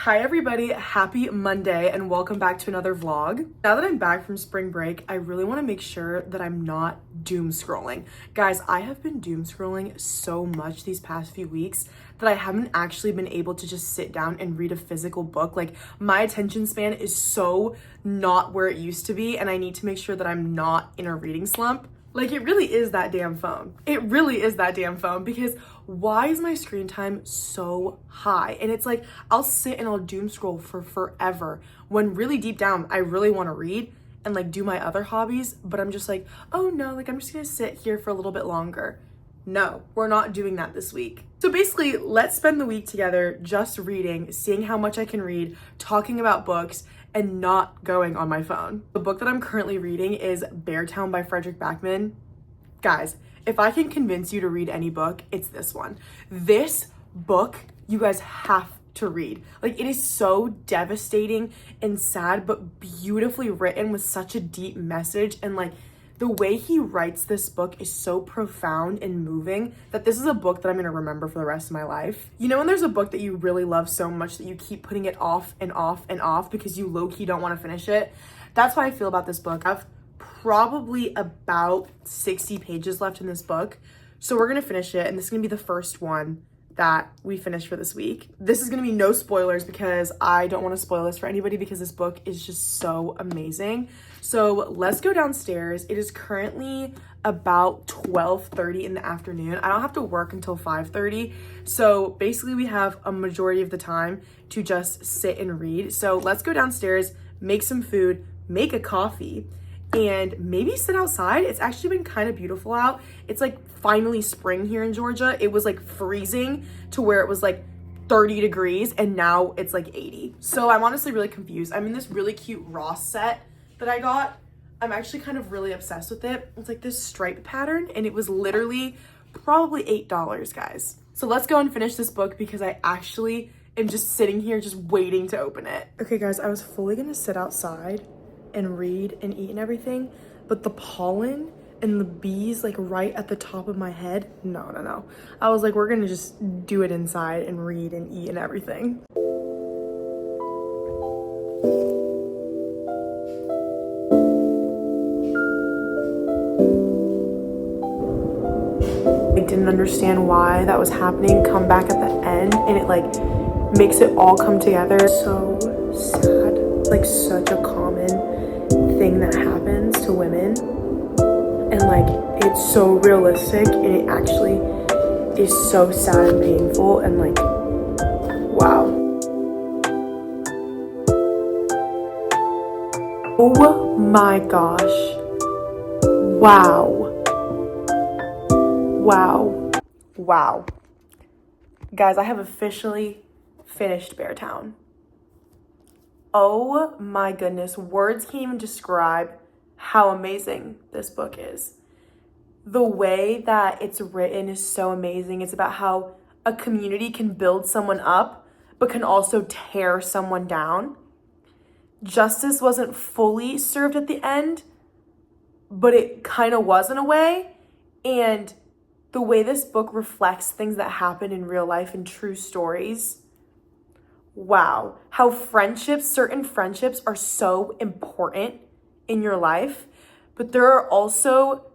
Hi everybody, happy Monday and welcome back to another vlog. Now that I'm back from spring break, I really want to make sure that I'm not doom scrolling. Guys, I have been doom scrolling so much these past few weeks that I haven't actually been able to just sit down and read a physical book. Like, my attention span is so not where it used to be, and I need to make sure that I'm not in a reading slump. Like, it really is that damn phone. It really is that damn phone, because why is my screen time so high? And it's like, I'll sit and I'll doom scroll for forever when really deep down, I really want to read and like do my other hobbies, but I'm just like, oh no, like I'm just gonna sit here for a little bit longer. No, we're not doing that this week. So basically, let's spend the week together just reading, seeing how much I can read, talking about books, and not going on my phone. The book that I'm currently reading is Beartown by Frederick Backman. Guys, if I can convince you to read any book, it's this one. This book, you guys have to read. Like, it is so devastating and sad, but beautifully written with such a deep message. And like, the way he writes this book is so profound and moving that this is a book that I'm gonna remember for the rest of my life. You know when there's a book that you really love so much that you keep putting it off and off and off because you low-key don't wanna finish it? That's how I feel about this book. I've probably about 60 pages left in this book. So we're gonna finish it, and this is gonna be the first one that we finish for this week. This is gonna be no spoilers because I don't wanna spoil this for anybody because this book is just so amazing. So let's go downstairs. It is currently about 12:30 in the afternoon. I don't have to work until 5:30. So basically we have a majority of the time to just sit and read. So let's go downstairs, make some food, make a coffee, and maybe sit outside. It's actually been kind of beautiful out. It's like finally spring here in Georgia. It was like freezing to where it was like 30 degrees and now it's like 80. So I'm honestly really confused. I'm in this really cute Ross set that I got. I'm actually kind of really obsessed with it. It's like this stripe pattern and it was literally probably $8, guys. So let's go and finish this book because I actually am just sitting here just waiting to open it. Okay guys, I was fully gonna sit outside and read and eat and everything, but the pollen and the bees like right at the top of my head, no. I was like, we're gonna just do it inside and read and eat and everything. I didn't understand why that was happening. Come back at the end and it like makes it all come together. So sad. It's like such a common thing that happens to women, and like it's so realistic and it actually is so sad and painful and like, wow. Oh my gosh. Wow. Guys, I have officially finished Beartown. Oh my goodness, words can't even describe how amazing this book is. The way that it's written is so amazing. It's about how a community can build someone up, but can also tear someone down. Justice wasn't fully served at the end, but it kind of was in a way. And the way this book reflects things that happen in real life and true stories. Wow, how certain friendships are so important in your life, but there are also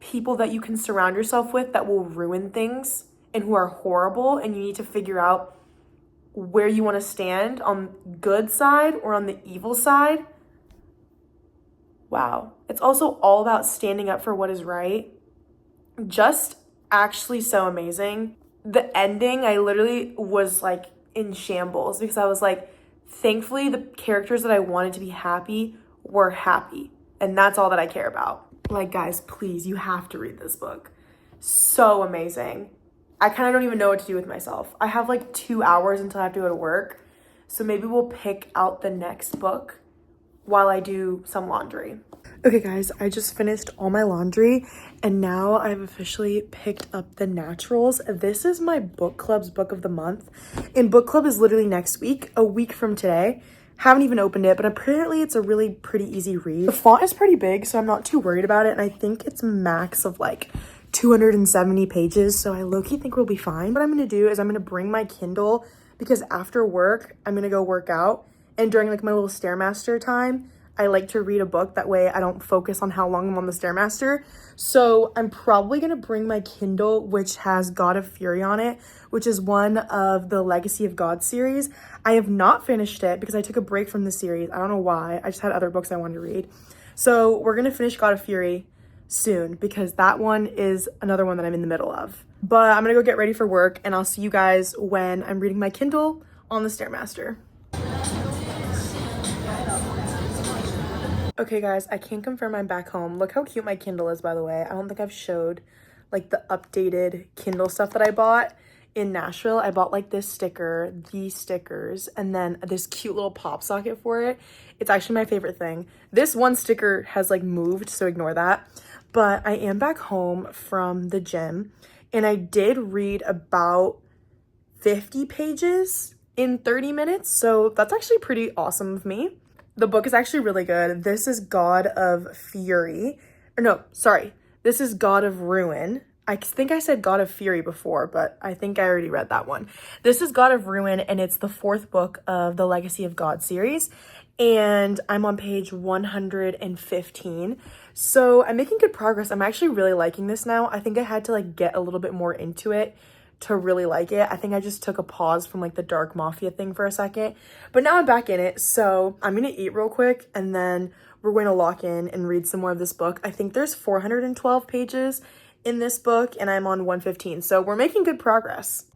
people that you can surround yourself with that will ruin things and who are horrible, and you need to figure out where you want to stand, on good side or on the evil side. Wow, it's also all about standing up for what is right. Just actually so amazing. The ending, I literally was like in shambles because I was like, thankfully the characters that I wanted to be happy were happy, and that's all that I care about. Like, guys, please, you have to read this book. So amazing. I kind of don't even know what to do with myself. I have like 2 hours until I have to go to work, so maybe we'll pick out the next book while I do some laundry. Okay guys, I just finished all my laundry and now I've officially picked up The Naturals. This is my book club's book of the month, and book club is literally next week, a week from today. Haven't even opened it, but apparently it's a really pretty easy read. The font is pretty big, so I'm not too worried about it, and I think it's max of like 270 pages, so I low-key think we'll be fine. What I'm gonna do is I'm gonna bring my Kindle because after work, I'm gonna go work out. And during like my little Stairmaster time, I like to read a book. That way I don't focus on how long I'm on the Stairmaster. So I'm probably gonna bring my Kindle, which has God of Fury on it, which is one of the Legacy of God series. I have not finished it because I took a break from the series. I don't know why. I just had other books I wanted to read. So we're gonna finish God of Fury soon because that one is another one that I'm in the middle of. But I'm gonna go get ready for work and I'll see you guys when I'm reading my Kindle on the Stairmaster. Okay guys, I can confirm I'm back home. Look how cute my Kindle is, by the way. I don't think I've showed like the updated Kindle stuff that I bought in Nashville. I bought like this sticker, these stickers, and then this cute little pop socket for it. It's actually my favorite thing. This one sticker has like moved, so ignore that. But I am back home from the gym and I did read about 50 pages in 30 minutes. So that's actually pretty awesome of me. The book is actually really good. This is God of Fury. Or no, sorry. This is God of Ruin. I think I said God of Fury before, but I think I already read that one. This is God of Ruin, and it's the 4th book of the Legacy of God series. And I'm on page 115. So I'm making good progress. I'm actually really liking this now. I think I had to like get a little bit more into it to really like it. I think I just took a pause from like the dark mafia thing for a second, but now I'm back in it. So I'm gonna eat real quick and then we're going to lock in and read some more of this book. I think there's 412 pages in this book and I'm on 115. So we're making good progress.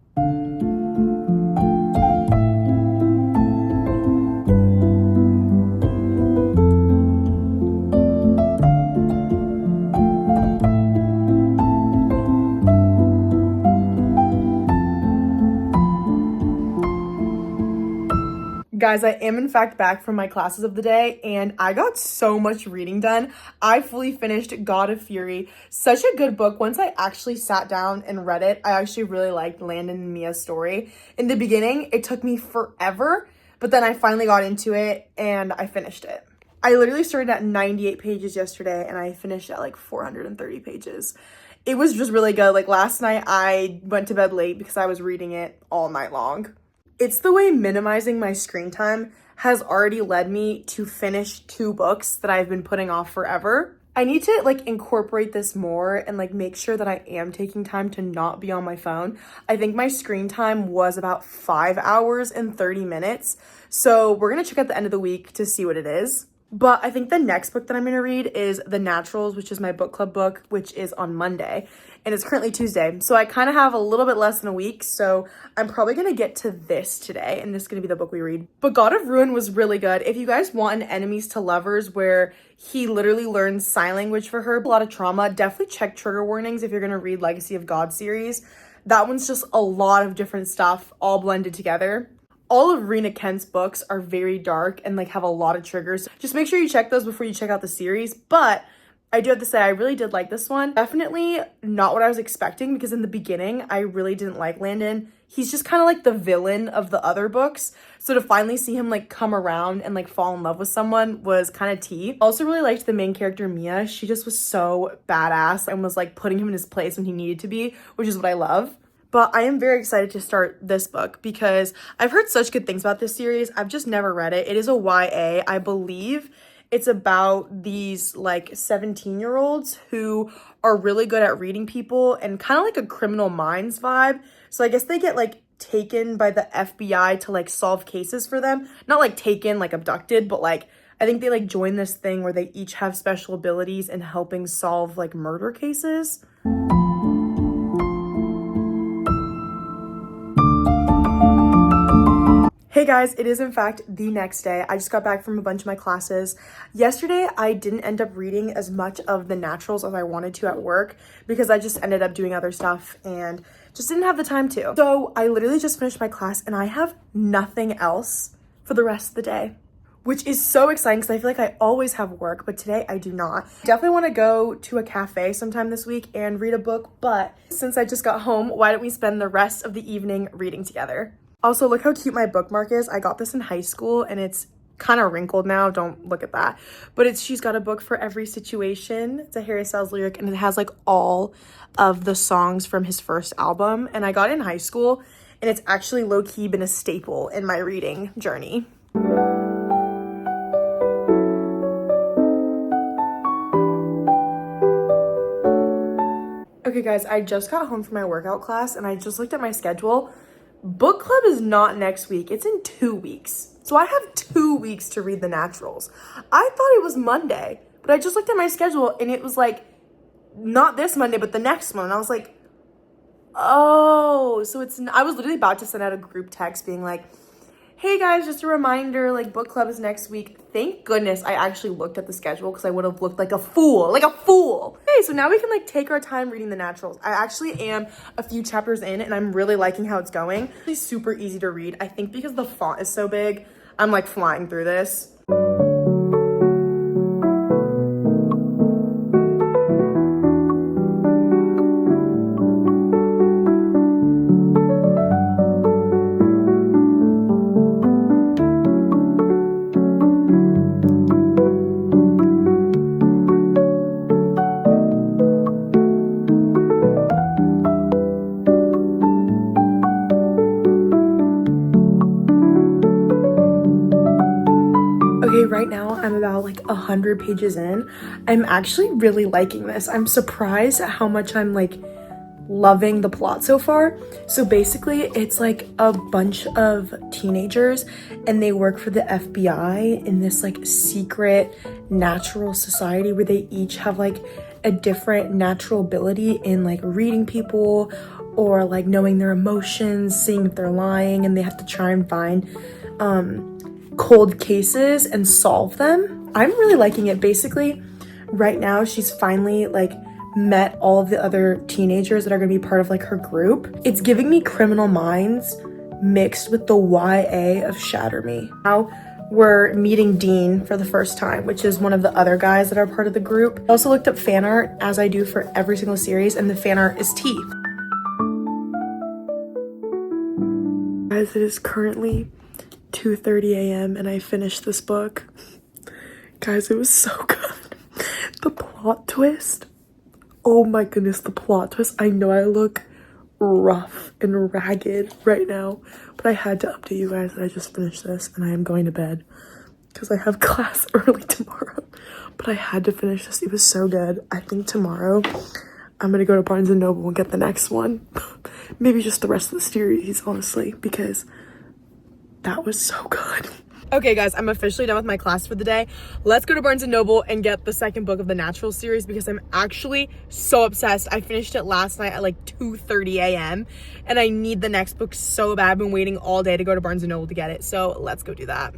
Guys, I am in fact back from my classes of the day and I got so much reading done. I fully finished God of Fury. Such a good book. Once I actually sat down and read it, I actually really liked Landon and Mia's story. In the beginning, it took me forever, but then I finally got into it and I finished it. I literally started at 98 pages yesterday and I finished at like 430 pages. It was just really good. Like last night, I went to bed late because I was reading it all night long. It's the way minimizing my screen time has already led me to finish 2 books that I've been putting off forever. I need to like incorporate this more and like make sure that I am taking time to not be on my phone. I think my screen time was about 5 hours and 30 minutes. So we're gonna check at the end of the week to see what it is. But I think the next book that I'm gonna read is The Naturals, which is my book club book, which is on Monday. And it's currently Tuesday. So I kind of have a little bit less than a week. So I'm probably going to get to this today. And this is going to be the book we read. But God of Ruin was really good. If you guys want an enemies to lovers where he literally learns sign language for her, a lot of trauma, definitely check trigger warnings if you're going to read Legacy of God series. That one's just a lot of different stuff all blended together. All of Rena Kent's books are very dark and like have a lot of triggers. Just make sure you check those before you check out the series. But I do have to say, I really did like this one. Definitely not what I was expecting because in the beginning, I really didn't like Landon. He's just kind of like the villain of the other books. So to finally see him like come around and like fall in love with someone was kind of tea. Also really liked the main character, Mia. She just was so badass and was like putting him in his place when he needed to be, which is what I love. But I am very excited to start this book because I've heard such good things about this series. I've just never read it. It is a YA, I believe. It's about these like 17-year-olds who are really good at reading people and kind of like a Criminal Minds vibe. So I guess they get like taken by the FBI to like solve cases for them. Not like taken, like abducted, but like I think they like join this thing where they each have special abilities in helping solve like murder cases. Hey guys, it is in fact the next day. I just got back from a bunch of my classes. Yesterday, I didn't end up reading as much of The Naturals as I wanted to at work because I just ended up doing other stuff and just didn't have the time to. So I literally just finished my class and I have nothing else for the rest of the day, which is so exciting because I feel like I always have work, but today I do not. Definitely want to go to a cafe sometime this week and read a book, but since I just got home, why don't we spend the rest of the evening reading together? Also, look how cute my bookmark is. I got this in high school and it's kind of wrinkled now. Don't look at that. But she's got a book for every situation. It's a Harry Styles lyric and it has like all of the songs from his first album. And I got it in high school and it's actually low-key been a staple in my reading journey. Okay guys, I just got home from my workout class and I just looked at my schedule. Book club is not next week, it's in 2 weeks. So I have 2 weeks to read The Naturals. I thought it was Monday, but I just looked at my schedule and it was like, not this Monday, but the next one. And I was like, oh, so I was literally about to send out a group text being like, hey guys, just a reminder, like book club is next week. Thank goodness I actually looked at the schedule because I would have looked like a fool, Okay, so now we can like take our time reading The Naturals. I actually am a few chapters in and I'm really liking how it's going. It's super easy to read. I think because the font is so big, I'm like flying through this. Okay, right now I'm about like 100 pages in. I'm actually really liking this. I'm surprised at how much I'm like loving the plot so far. So basically it's like a bunch of teenagers and they work for the FBI in this like secret natural society where they each have like a different natural ability in like reading people or like knowing their emotions, seeing if they're lying, and they have to try and find cold cases and solve them. I'm really liking it. Basically, right now she's finally like met all of the other teenagers that are going to be part of like her group. It's giving me Criminal Minds mixed with the YA of Shatter Me. Now we're meeting Dean for the first time, which is one of the other guys that are part of the group. I also looked up fan art, as I do for every single series, and the fan art is T. Guys, it is currently 2:30 a.m. and I finished this book. Guys, it was so good. The plot twist. Oh my goodness, the plot twist. I know I look rough and ragged right now, but I had to update you guys that I just finished this and I am going to bed because I have class early tomorrow. But I had to finish this. It was so good. I think tomorrow I'm gonna go to Barnes & Noble and get the next one. Maybe just the rest of the series, honestly, because that was so good. Okay guys, I'm officially done with my class for the day. Let's go to Barnes & Noble and get the second book of the Natural series because I'm actually so obsessed. I finished it last night at like 2:30 a.m. and I need the next book so bad. I've been waiting all day to go to Barnes & Noble to get it. So let's go do that.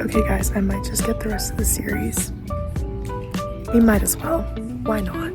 Okay guys, I might just get the rest of the series. We might as well. Why not?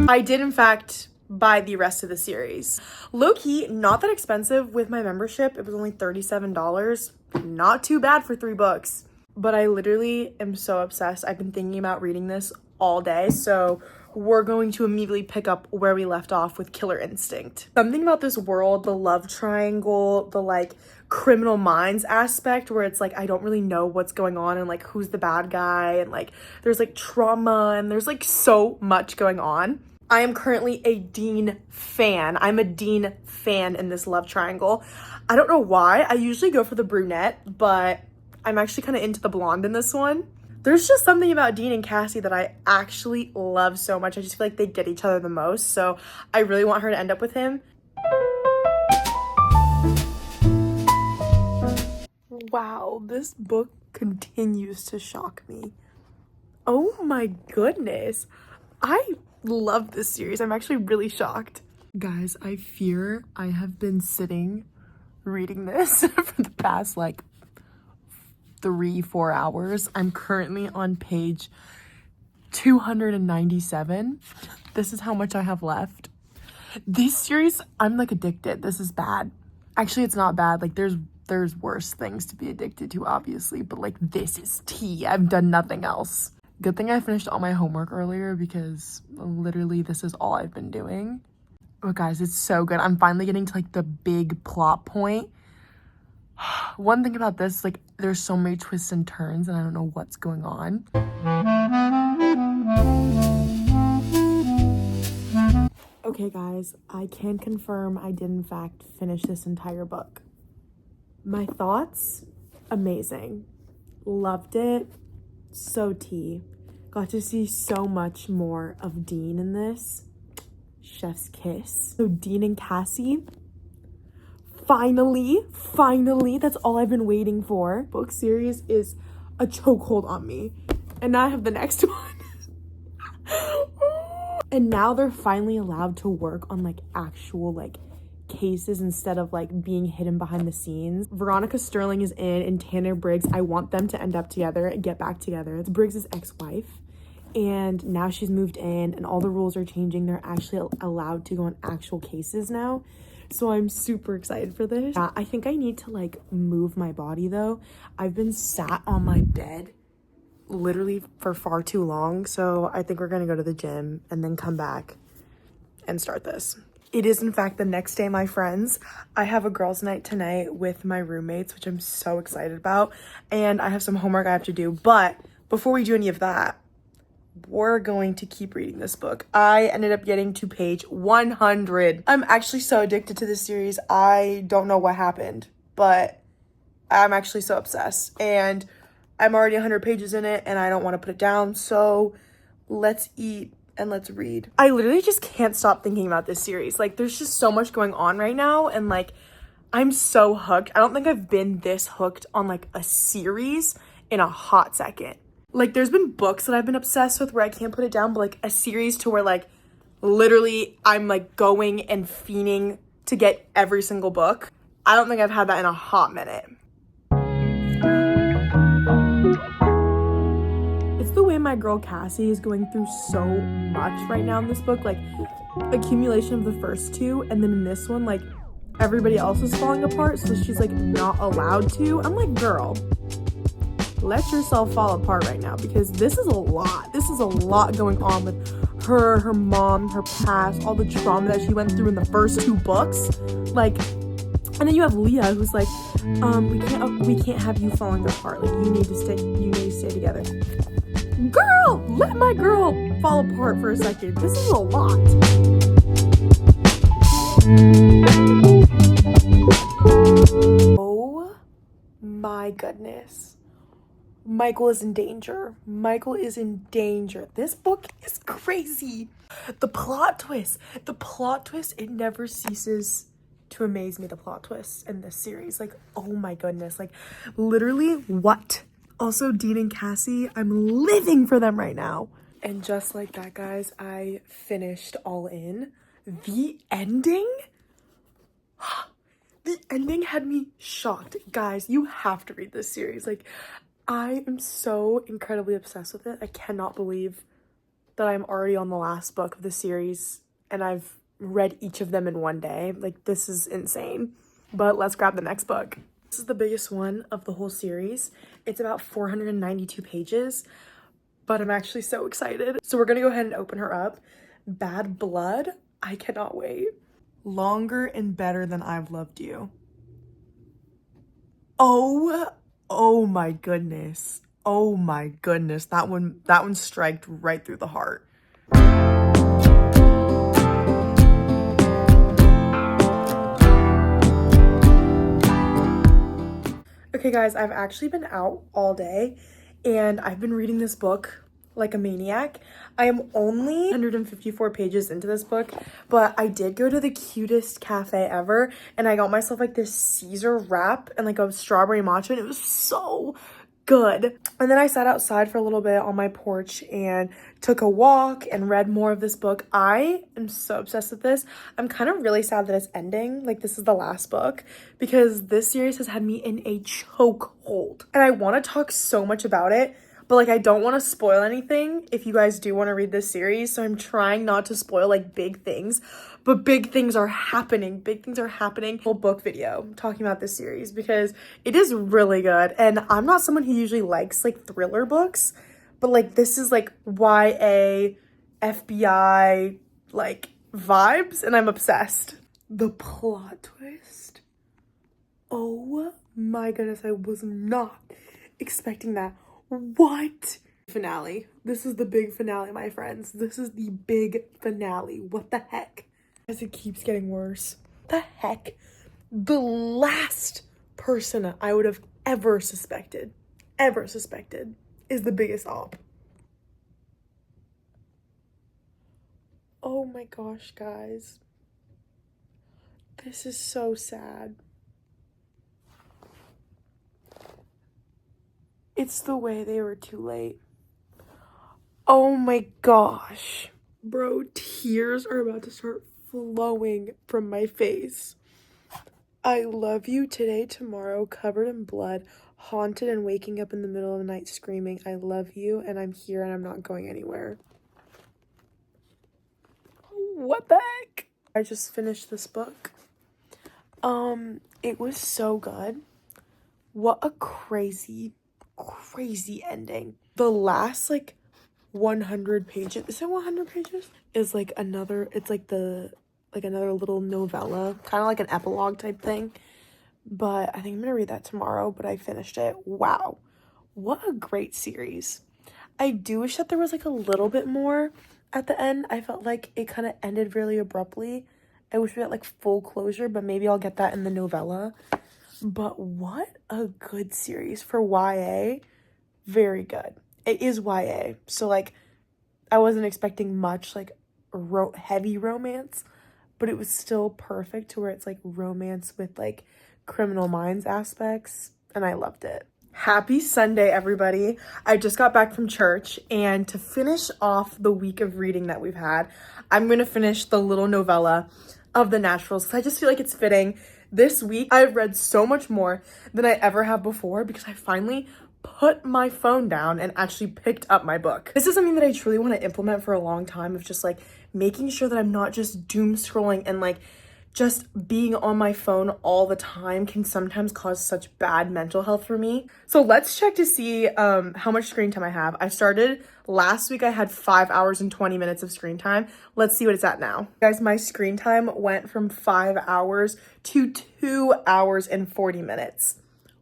I did in fact buy the rest of the series. Low-key, not that expensive with my membership. It was only $37. Not too bad for 3 books. But I literally am so obsessed. I've been thinking about reading this all day, so we're going to immediately pick up where we left off with Killer Instinct. Something about this world, the love triangle, the like Criminal Minds aspect where it's like I don't really know what's going on and like who's the bad guy, and like there's like trauma and there's like so much going on. I am currently a Dean fan. I'm a Dean fan in this love triangle. I don't know why. I usually go for the brunette, but I'm actually kind of into the blonde in this one. There's just something about Dean and Cassie that I actually love so much. I just feel like they get each other the most. So I really want her to end up with him. Wow, this book continues to shock me. Oh my goodness. I love this series. I'm actually really shocked. Guys, I fear I have been sitting reading this for the past like 3-4 hours. I'm currently on page 297. This is how much I have left. This series, I'm like addicted. This is bad. Actually, it's not bad. Like there's worse things to be addicted to, obviously, but like this is tea. I've done nothing else. Good thing I finished all my homework earlier because literally this is all I've been doing. Oh guys, it's so good. I'm finally getting to like the big plot point. One thing about this, like there's so many twists and turns and I don't know what's going on. Okay guys, I can confirm I did in fact finish this entire book. My thoughts, amazing. Loved it. So tea. Got to see so much more of Dean in this. Chef's kiss. So Dean and Cassie, finally, that's all I've been waiting for. Book series is a chokehold on me. And now I have the next one. And now they're finally allowed to work on like actual like cases instead of like being hidden behind the scenes. Veronica Sterling is in and Tanner Briggs. I want them to end up together and get back together. It's Briggs' ex-wife. And now she's moved in and all the rules are changing. They're actually allowed to go on actual cases now. So I'm super excited for this. I think I need to like move my body though. I've been sat on my bed literally for far too long. So I think we're gonna go to the gym and then come back and start this. It is in fact the next day, my friends. I have a girls' night tonight with my roommates, which I'm so excited about. And I have some homework I have to do. But before we do any of that, we're going to keep reading this book. I ended up getting to page 100. I'm actually so addicted to this series. I don't know what happened, but I'm actually so obsessed. And I'm already 100 pages in it and I don't want to put it down. So let's eat and let's read. I literally just can't stop thinking about this series. Like there's just so much going on right now and like I'm so hooked. I don't think I've been this hooked on like a series in a hot second. Like there's been books that I've been obsessed with where I can't put it down, but like a series to where like literally I'm like going and fiending to get every single book. I don't think I've had that in a hot minute. It's the way my girl Cassie is going through so much right now in this book, like accumulation of the first two, and then in this one, like everybody else is falling apart, so she's like not allowed to. I'm like, girl, let yourself fall apart right now because this is a lot. This is a lot going on with her mom, her past, all the trauma that she went through in the first two books. Like, and then you have Leah who's like, we can't have you falling apart. Like you need to stay together. Girl, let my girl fall apart for a second. This is a lot. Oh my goodness. Michael is in danger. Michael is in danger. This book is crazy. The plot twist, it never ceases to amaze me, the plot twists in this series. Like, oh my goodness. Like, literally, what? Also, Dean and Cassie, I'm living for them right now. And just like that, guys, I finished All In. The ending? The ending had me shocked. Guys, you have to read this series. Like, I am so incredibly obsessed with it. I cannot believe that I'm already on the last book of the series and I've read each of them in one day. Like, this is insane. But let's grab the next book. This is the biggest one of the whole series. It's about 492 pages, but I'm actually so excited. So we're gonna go ahead and open her up. Bad Blood. I cannot wait. Longer and Better Than I've Loved You. Oh my goodness. Oh my goodness. That one striked right through the heart. Okay guys, I've actually been out all day and I've been reading this book like a maniac. I am only 154 pages into this book, but I did go to the cutest cafe ever and I got myself like this Caesar wrap and like a strawberry matcha and it was so good. And then I sat outside for a little bit on my porch and took a walk and read more of this book. I am so obsessed with this. I'm kind of really sad that it's ending. Like this is the last book because this series has had me in a chokehold. And I want to talk so much about it, but like I don't want to spoil anything if you guys do want to read this series. So I'm trying not to spoil like big things, but big things are happening. Big things are happening. Full book video talking about this series because it is really good. And I'm not someone who usually likes like thriller books, but like this is like YA, FBI, like vibes, and I'm obsessed. The plot twist. Oh my goodness, I was not expecting that. What? Finale. This is the big finale, my friends. This is the big finale. What the heck? As it keeps getting worse. The heck? The last person I would have ever suspected is the biggest op. Oh my gosh, guys. This is so sad. It's the way they were too late. Oh my gosh. Bro, tears are about to start flowing from my face. I love you today, tomorrow, covered in blood, haunted and waking up in the middle of the night screaming, I love you and I'm here and I'm not going anywhere. What the heck? I just finished this book. It was so good. What a crazy ending. The last like 100 pages, is it 100 pages? Is like another, it's like another little novella, kind of like an epilogue type thing. But I think I'm gonna read that tomorrow, but I finished it. Wow, what a great series. I do wish that there was like a little bit more at the end. I felt like it kind of ended really abruptly. I wish we had like full closure, but maybe I'll get that in the novella. But what a good series for YA. Very good. It is YA, so like I wasn't expecting much like heavy romance, but it was still perfect to where it's like romance with like Criminal Minds aspects, and I loved it. Happy Sunday, everybody. I just got back from church, and to finish off the week of reading that we've had, I'm going to finish the little novella of the Naturals because I just feel like it's fitting. This week, I've read so much more than I ever have before because I finally put my phone down and actually picked up my book. This is something that I truly want to implement for a long time, of just like making sure that I'm not just doom scrolling, and like just being on my phone all the time can sometimes cause such bad mental health for me. So let's check to see how much screen time I have. I started last week, I had 5 hours and 20 minutes of screen time. Let's see what it's at now. Guys, my screen time went from 5 hours to 2 hours and 40 minutes.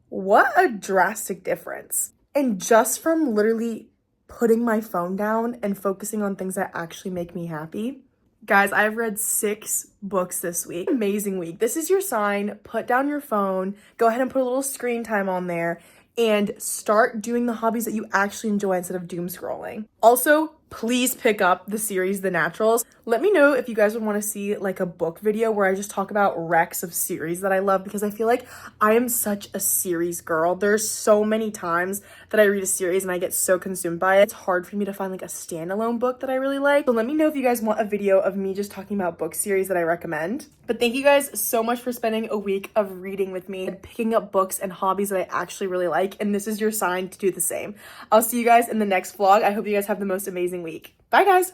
What a drastic difference. And just from literally putting my phone down and focusing on things that actually make me happy. Guys, I've read 6 books this week. Amazing week. This is your sign. Put down your phone. Go ahead and put a little screen time on there and start doing the hobbies that you actually enjoy instead of doom scrolling. Also, please pick up the series The Naturals. Let me know if you guys would want to see like a book video where I just talk about recs of series that I love, because I feel like I am such a series girl. There's so many times that I read a series and I get so consumed by it. It's hard for me to find like a standalone book that I really like. So let me know if you guys want a video of me just talking about book series that I recommend. But thank you guys so much for spending a week of reading with me and picking up books and hobbies that I actually really like. And this is your sign to do the same. I'll see you guys in the next vlog. I hope you guys have the most amazing week. Bye guys.